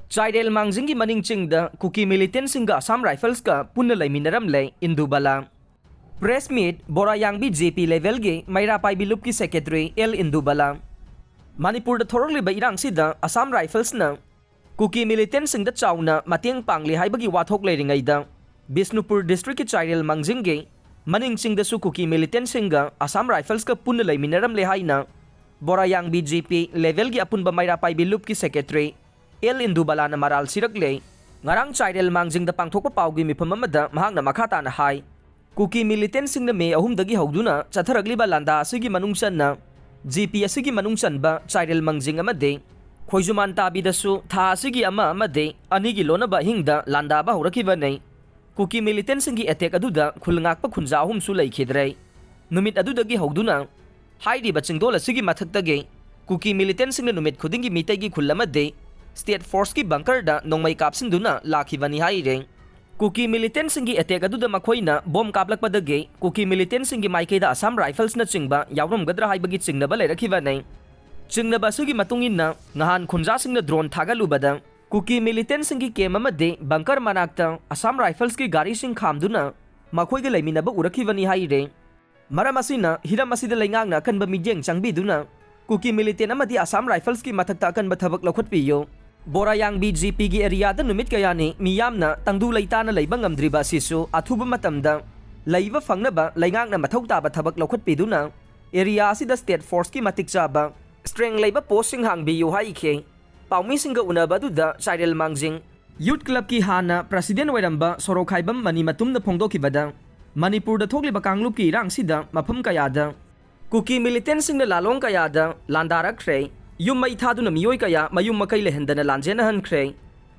Chairel Mangjing Maning Chingda, Kuki Militant Singa Assam Rifles ka Punna Minaram Le, Indubala. Press meet, Borayang BJP level ge, Mayra Pai Bilup ki Secretary L. Indubala. Manipur the thoroughly by Irang Sida, Assam Rifles na, Kuki Militant Singda Chowna, Matiang Pangli Haibagi Wathok Lading Aida, Bisnupur District Chairel Mangjing ge, Maning Chingda Su Kuki Militant Singa, Assam Rifles ka Punna Minaram Le Haina, Borayang BJP level ge Apun ba Mayra Pai Bilup ki Secretary El Indubala na maral siraklay, ngarang Chairel Mangjing da pangthok pa pawgi mifam amada mahang na makata na hai. Kuki militant sing na may ahumdagi hawduna chatharagli ba landa asigi manungsan na GP asigi manungsan ba Chairel Mangjing amade. Khoijuman tabi da su tha asigi ama amade anigi lona ba hingda landa ba hurakiba nay. Kuki militant singi attack aduda khulngak pa khunja ahum su laikhidray. Numit adudagi hawduna haidi ba chingdol asigi mathagtage. Kuki militant sing na numit khudingi mitaygi khulamade. State Force ki bunker da nong may kapsin duna lakibani haire. Kuki militant singi attack adu da makoy na bomb kaplak padage, Kuki militant singi maikay da Assam Rifles na chingba yawram gadra haibagi chingna ba layrakibanay. Chingna ba sugi matungin na ngahan khunja sing na drone tagalubada. Kuki militant singi kema made bunker manakta Assam Rifles ki gari sing kham duna makoy ga laymin na ba urakibani haire. Maramasina hiramasida layngang na kan ba midyeng changbi duna. Kuki militant amadi Assam Rifles ki matakta kan ba thabak lakhot piyo. Borayang BJP gi area da numit kaya ni miyamna tangdu layta na layba ngamdriba sisu athuba matamda layba fangna ba layngang na mathau ta ba thabak lakhot piduna area asida State Force ki matik chaba strength layba posting hang biyu hai khe pawmi singa unaba du da Chairel Mangjing Youth Club ki hana President Wairamba Sorokhaibam mani matum na phongdoki bada Manipur da thokli ba kanglup ki rang sida mafam kaya da Kuki militant sing na lalong kaya da landarak kre Yung may thado na miyoy kaya mayung makay lehenda na lanjenahan kre.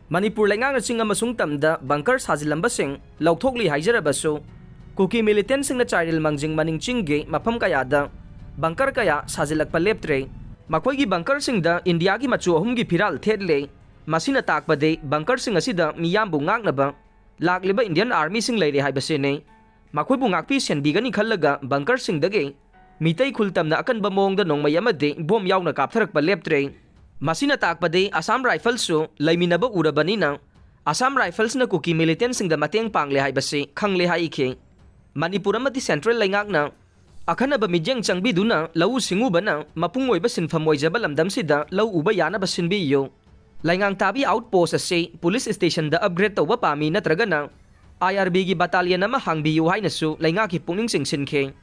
Manipur layngang na singa masung tamda bunker sajilamba sing lauthokli haijarabaso. Kuki militant sing na Chairel Mangjing maning chingge mapam kaya da. Bunker kaya sajilak paleptre. Makoy gi bunker sing da India gi machu ahum gi phiral thedle. Masina takpade bunker sing asida miyambu ngak na ba. Lakliba Indian Army sing layre haibase ne. Makoy bu ngakpi senbigani khallaga bunker sing dage. Mitay khultam na akan bamong da nong mayamade bom yaw na kaptharak pa leptre. Masina takpade Assam Rifles su layminaba urabani na Assam Rifles na Kuki militant sing da mateng pangle haibase khangle haike. Manipur amati Central layngang na akan ba midyang changbi duna lau singu ba na mapungoy ba sinfamoy jaba lamdam sida lau uba yana ba sinbiyo. Layngang tabi outpost ase police station da upgrade tawa pami na traga na IRB gi batalyon na mahangbiyo hay na su laynga ki pungning sing sinke.